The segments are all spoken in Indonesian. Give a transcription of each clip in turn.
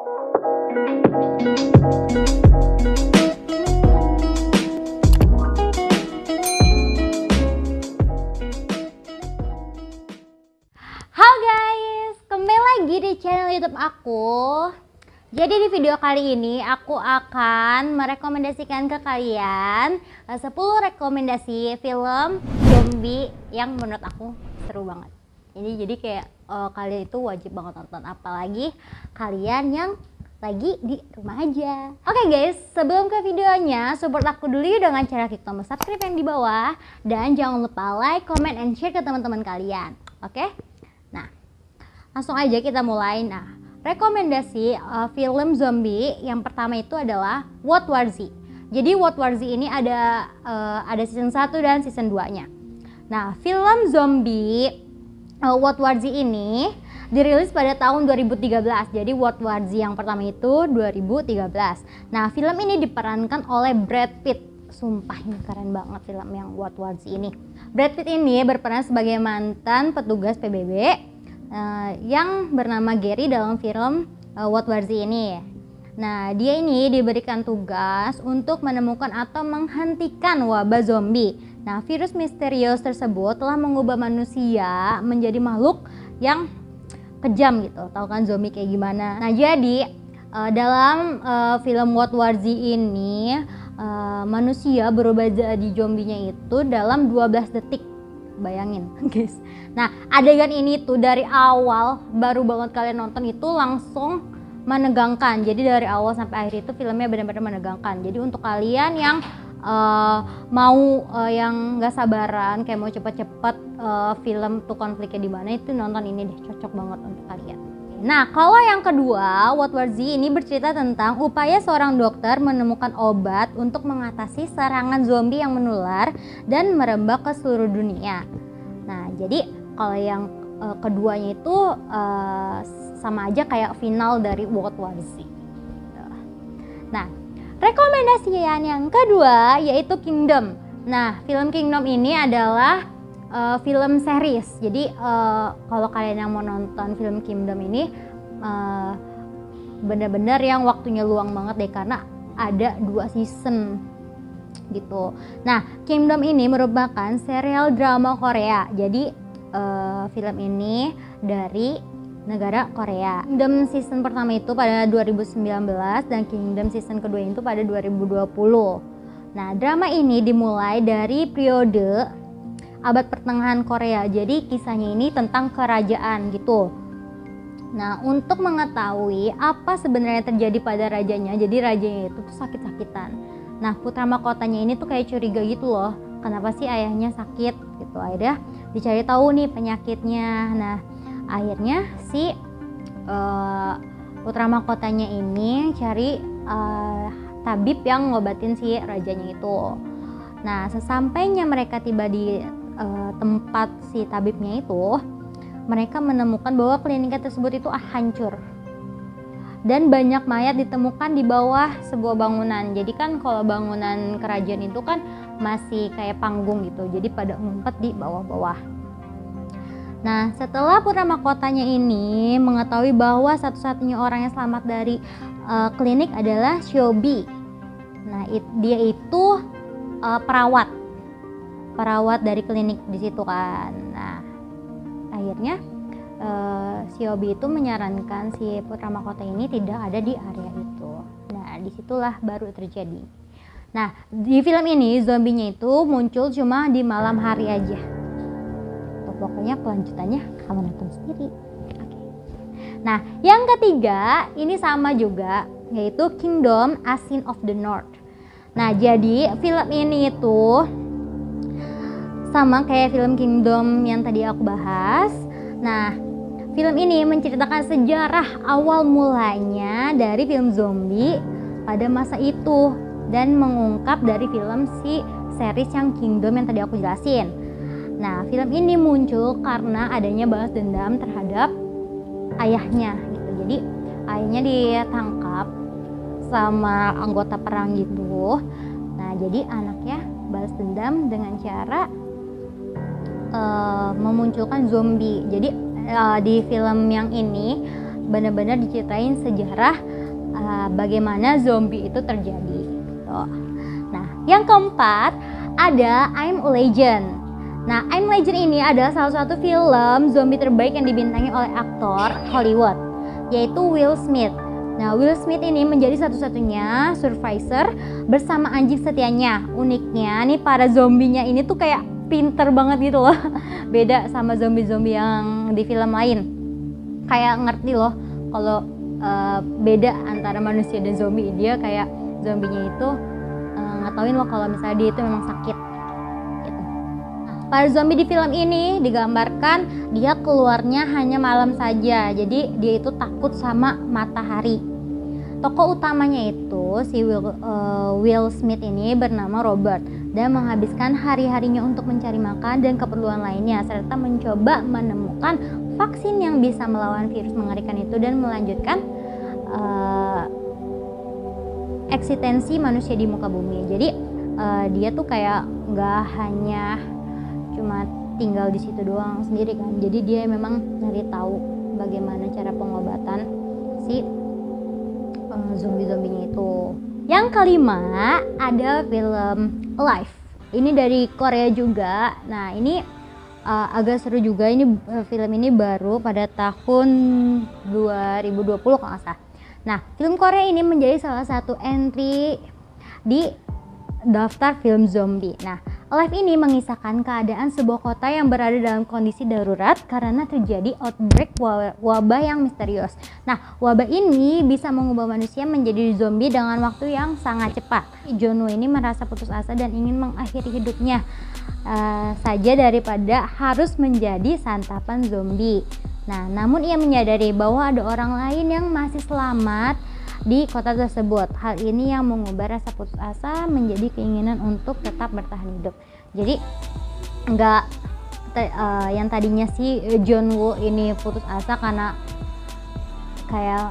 Halo guys, kembali lagi di channel YouTube aku. Jadi di video kali ini aku akan merekomendasikan ke kalian 10 rekomendasi film zombie yang menurut aku seru banget. Jadi kayak kalian itu wajib banget nonton, apalagi kalian yang lagi di rumah aja. Oke guys, sebelum ke videonya, support aku dulu dengan cara klik tombol subscribe yang di bawah, dan jangan lupa like, comment, and share ke teman-teman kalian. Oke? Nah, langsung aja kita mulai. Nah, rekomendasi film zombie yang pertama itu adalah World War Z. Jadi World War Z ini ada season 1 dan season 2-nya. Nah, film zombie World War Z ini dirilis pada tahun 2013. Jadi World War Z yang pertama itu 2013. Nah, film ini diperankan oleh Brad Pitt. Sumpah ini keren banget film yang World War Z ini. Brad Pitt ini berperan sebagai mantan petugas PBB yang bernama Gary dalam film World War Z ini. Nah, dia ini diberikan tugas untuk menemukan atau menghentikan wabah zombie. Nah, virus misterius tersebut telah mengubah manusia menjadi makhluk yang kejam gitu. Tahu kan zombie kayak gimana? Nah, jadi dalam film World War Z ini manusia berubah jadi zombinya itu dalam 12 detik. Bayangin guys. Nah, adegan ini tuh dari awal baru banget kalian nonton itu langsung menegangkan. Jadi dari awal sampai akhir itu filmnya benar-benar menegangkan. Jadi untuk kalian yang yang nggak sabaran kayak mau cepet-cepet film tuh konfliknya di mana, itu nonton ini deh, cocok banget untuk kalian. Nah, kalau yang kedua, World War Z ini bercerita tentang upaya seorang dokter menemukan obat untuk mengatasi serangan zombie yang menular dan merembak ke seluruh dunia. Nah, jadi kalau yang keduanya itu sama aja kayak final dari World War Z. Nah, rekomendasi yang kedua yaitu Kingdom. Nah, film Kingdom ini adalah film series. Jadi kalau kalian yang mau nonton film Kingdom ini bener-bener yang waktunya luang banget deh, karena ada 2 season gitu. Nah, Kingdom ini merupakan serial drama Korea. Jadi film ini dari negara Korea. Kingdom season pertama itu pada 2019 dan Kingdom season kedua itu pada 2020. Nah, drama ini dimulai dari periode abad pertengahan Korea. Jadi kisahnya ini tentang kerajaan gitu. Nah, untuk mengetahui apa sebenarnya terjadi pada rajanya, jadi rajanya itu tuh sakit-sakitan. Nah, putra mahkotanya ini tuh kayak curiga gitu loh, kenapa sih ayahnya sakit gitu. Akhirnya dicari tahu nih penyakitnya. Nah, akhirnya si putra mahkotanya ini cari tabib yang ngobatin si rajanya itu. Nah, sesampainya mereka tiba di tempat si tabibnya itu, mereka menemukan bahwa klinik tersebut itu hancur dan banyak mayat ditemukan di bawah sebuah bangunan. Jadi kan kalau bangunan kerajaan itu kan masih kayak panggung gitu, jadi pada ngumpet di bawah-bawah. Nah, setelah putra mahkotanya ini mengetahui bahwa satu-satunya orang yang selamat dari klinik adalah Shobi. Nah, dia itu perawat dari klinik di situ kan. Nah, akhirnya Shobi itu menyarankan si putra mahkota ini tidak ada di area itu. Nah, disitulah baru terjadi. Nah, di film ini zombinya itu muncul cuma di malam hari aja. Pokoknya kelanjutannya kamu nonton sendiri. Oke. Nah, yang ketiga ini sama juga, yaitu Kingdom: A Sin of the North. Nah, jadi film ini itu sama kayak film Kingdom yang tadi aku bahas. Nah, film ini menceritakan sejarah awal mulanya dari film zombie pada masa itu dan mengungkap dari film si series yang Kingdom yang tadi aku jelasin. Nah, film ini muncul karena adanya balas dendam terhadap ayahnya gitu. Jadi ayahnya ditangkap sama anggota perang gitu. Nah, jadi anaknya balas dendam dengan cara memunculkan zombie. Jadi di film yang ini benar-benar diceritain sejarah bagaimana zombie itu terjadi. Gitu. Nah, yang keempat ada I'm Legend. Nah, I'm Legend ini adalah salah satu film zombie terbaik yang dibintangi oleh aktor Hollywood, yaitu Will Smith. Nah, Will Smith ini menjadi satu-satunya survivor bersama anjing setianya. Uniknya nih, para zombinya ini tuh kayak pinter banget gitu loh. Beda sama zombie-zombie yang di film lain. Kayak ngerti loh kalau beda antara manusia dan zombie. Dia kayak zombinya itu ngetahuin loh kalau misalnya dia itu memang sakit gitu. Nah, para zombie di film ini digambarkan dia keluarnya hanya malam saja, jadi dia itu takut sama matahari. Tokoh utamanya itu si Will Smith ini bernama Robert dan menghabiskan hari-harinya untuk mencari makan dan keperluan lainnya, serta mencoba menemukan vaksin yang bisa melawan virus mengerikan itu dan melanjutkan eksistensi manusia di muka bumi. Jadi dia tuh kayak nggak hanya cuma tinggal di situ doang sendiri kan. Jadi dia memang nyari tahu bagaimana cara pengobatan si zombie-zombinya itu. Yang kelima ada film Alive. Ini dari Korea juga. Nah, ini agak seru juga. Ini film ini baru pada tahun 2020 kalau nggak salah. Nah, film Korea ini menjadi salah satu entry di daftar film zombie. Nah, Alive ini mengisahkan keadaan sebuah kota yang berada dalam kondisi darurat karena terjadi outbreak wabah yang misterius. Nah, wabah ini bisa mengubah manusia menjadi zombie dengan waktu yang sangat cepat. Jono ini merasa putus asa dan ingin mengakhiri hidupnya saja daripada harus menjadi santapan zombie. Nah, namun ia menyadari bahwa ada orang lain yang masih selamat di kota tersebut. Hal ini yang mengubah rasa putus asa menjadi keinginan untuk tetap bertahan hidup. Jadi yang tadinya si John Woo ini putus asa karena kayak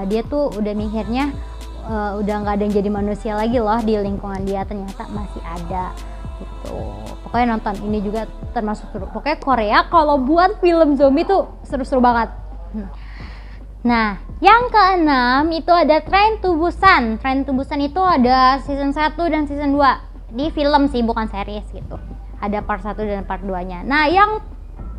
dia tuh udah mikirnya udah nggak ada yang jadi manusia lagi loh di lingkungan dia, ternyata masih ada gitu. Pokoknya nonton ini juga termasuk seru. Pokoknya Korea kalau buat film zombie tuh seru-seru banget. Nah, yang keenam itu ada Train to Busan. Train to Busan itu ada season 1 dan season 2. Di film sih, bukan series gitu. Ada part 1 dan part 2-nya. Nah, yang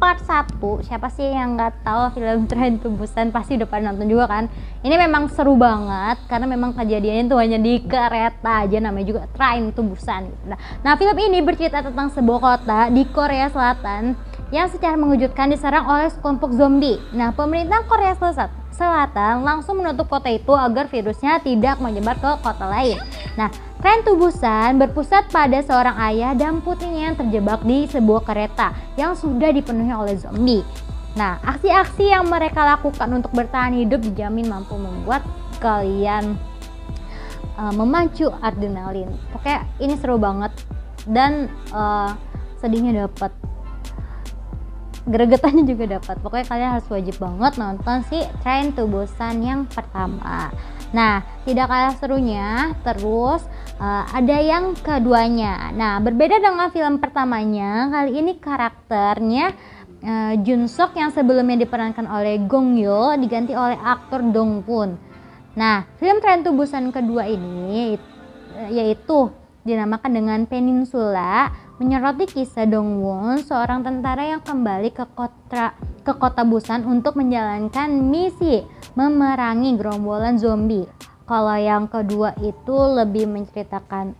part 1, siapa sih yang nggak tahu film Train to Busan? Pasti udah pada nonton juga kan. Ini memang seru banget karena memang kejadiannya itu hanya di kereta aja, namanya juga Train to Busan gitu. Nah, film ini bercerita tentang sebuah kota di Korea Selatan yang secara mengejutkan diserang oleh sekelompok zombie. Nah, pemerintah Korea Selatan langsung menutup kota itu agar virusnya tidak menyebar ke kota lain. Nah, Train to Busan berpusat pada seorang ayah dan putrinya yang terjebak di sebuah kereta yang sudah dipenuhi oleh zombie. Nah, aksi-aksi yang mereka lakukan untuk bertahan hidup dijamin mampu membuat kalian memacu adrenalin. Pokoknya ini seru banget dan sedihnya dapat, gregetannya juga dapat. Pokoknya kalian harus wajib banget nonton si Train to Busan yang pertama. Nah, tidak kalah serunya terus ada yang keduanya. Nah, berbeda dengan film pertamanya, kali ini karakternya Jun Sok yang sebelumnya diperankan oleh Gong Yoo diganti oleh aktor Dong Pun. Nah, film Train to Busan kedua ini yaitu dinamakan dengan Peninsula, menyoroti kisah Dong Won, seorang tentara yang kembali ke kota Busan untuk menjalankan misi memerangi gerombolan zombie. Kalau yang kedua itu lebih menceritakan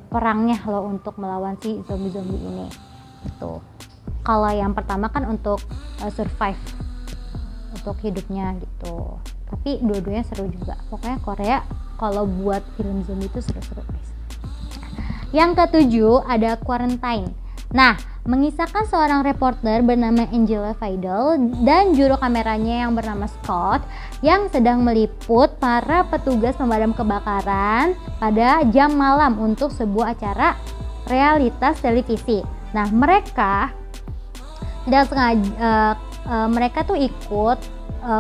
perangnya loh untuk melawan si zombie-zombie ini. Gitu. Kalau yang pertama kan untuk survive, untuk hidupnya gitu. Tapi dua-duanya seru juga. Pokoknya Korea kalau buat film zombie itu seru-seru guys. Yang ketujuh ada Quarantine. Nah, mengisahkan seorang reporter bernama Angela Vidal dan juru kameranya yang bernama Scott yang sedang meliput para petugas pemadam kebakaran pada jam malam untuk sebuah acara realitas televisi. Nah, mereka tidak sengaja mereka tuh ikut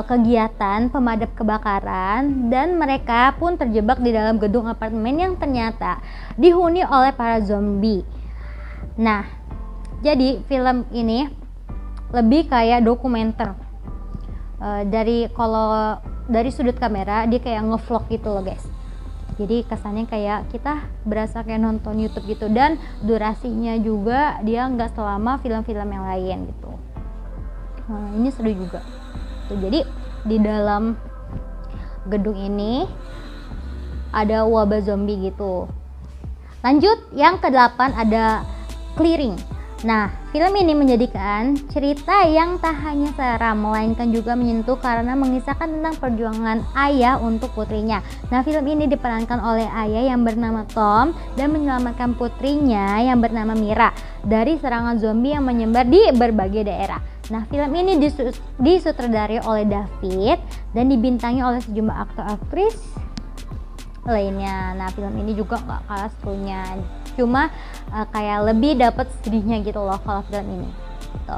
kegiatan pemadam kebakaran dan mereka pun terjebak di dalam gedung apartemen yang ternyata dihuni oleh para zombie. Nah, jadi film ini lebih kayak dokumenter. Dari kalau dari sudut kamera dia kayak ngevlog gitu loh guys. Jadi kesannya kayak kita berasa kayak nonton YouTube gitu, dan durasinya juga dia nggak selama film-film yang lain gitu. Nah, ini seru juga. Tuh, jadi di dalam gedung ini ada wabah zombie gitu. Lanjut, yang ke-8 ada Clearing. Nah, film ini menjadikan cerita yang tak hanya seram, melainkan juga menyentuh karena mengisahkan tentang perjuangan ayah untuk putrinya. Nah, film ini diperankan oleh ayah yang bernama Tom dan menyelamatkan putrinya yang bernama Mira dari serangan zombie yang menyebar di berbagai daerah. Nah, film ini disutradarai oleh David dan dibintangi oleh sejumlah aktor aktris lainnya. Nah, film ini juga gak kalah serunya, cuma kayak lebih dapat sedihnya gitu loh kalau film ini gitu.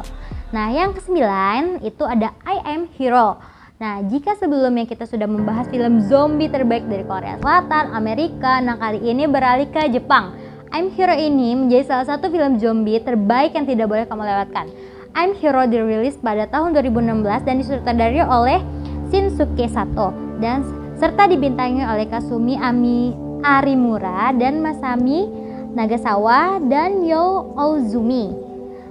Nah, yang ke-9 itu ada I Am Hero. Nah, jika sebelumnya kita sudah membahas film zombie terbaik dari Korea Selatan, Amerika, nah kali ini beralih ke Jepang. I Am Hero ini menjadi salah satu film zombie terbaik yang tidak boleh kamu lewatkan. I Am Hero dirilis pada tahun 2016 dan disutradarai oleh Shinsuke Sato dan serta dibintangi oleh Kasumi Arimura dan Masami Nagasawa dan Yo Ozumi.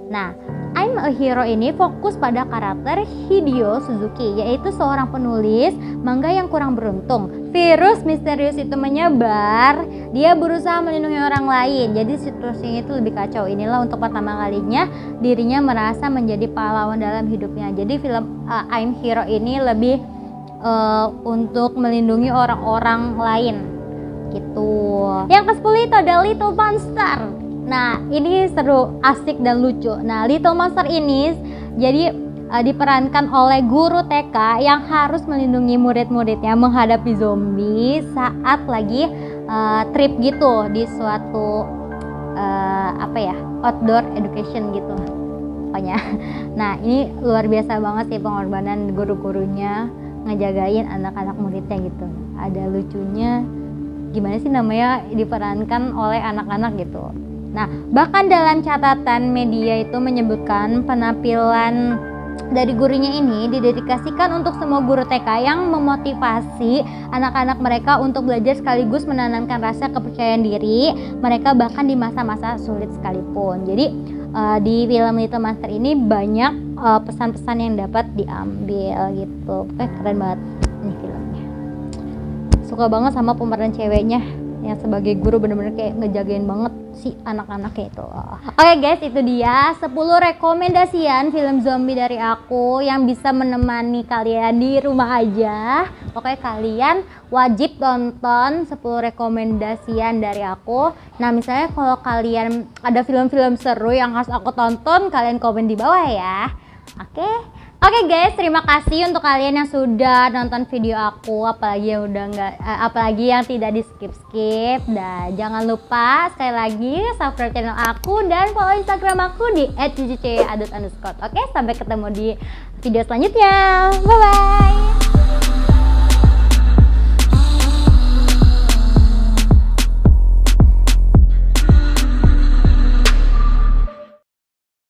Nah, I'm a Hero ini fokus pada karakter Hideo Suzuki, yaitu seorang penulis manga yang kurang beruntung. Virus misterius itu menyebar, dia berusaha melindungi orang lain, jadi situasinya itu lebih kacau. Inilah untuk pertama kalinya dirinya merasa menjadi pahlawan dalam hidupnya. Jadi film I'm Hero ini lebih untuk melindungi orang-orang lain gitu. Yang ke-10 itu ada Little Monster. Nah, ini seru, asik dan lucu. Nah, Little Monster ini jadi diperankan oleh guru TK yang harus melindungi murid-muridnya menghadapi zombie saat lagi trip gitu di suatu outdoor education gitu pokoknya. Nah, ini luar biasa banget sih pengorbanan guru-gurunya ngejagain anak-anak muridnya gitu. Ada lucunya, gimana sih namanya, diperankan oleh anak-anak gitu. Nah, bahkan dalam catatan media itu menyebutkan penampilan dari gurunya ini didedikasikan untuk semua guru TK yang memotivasi anak-anak mereka untuk belajar sekaligus menanamkan rasa kepercayaan diri mereka bahkan di masa-masa sulit sekalipun. Jadi di film Little Monster ini banyak pesan-pesan yang dapat diambil gitu. Pokoknya keren banget nih filmnya. Suka banget sama pemeran ceweknya yang sebagai guru, bener-bener kayak ngejagain banget si anak-anaknya itu. Oke guys, itu dia 10 rekomendasian film zombie dari aku yang bisa menemani kalian di rumah aja. Pokoknya kalian wajib tonton 10 rekomendasian dari aku. Nah, misalnya kalau kalian ada film-film seru yang harus aku tonton, kalian komen di bawah ya. Oke guys, terima kasih untuk kalian yang sudah nonton video aku, apalagi yang apalagi yang tidak di skip. Dan jangan lupa sekali lagi subscribe channel aku dan follow Instagram aku di @cucuce__. Oke, sampai ketemu di video selanjutnya. Bye bye.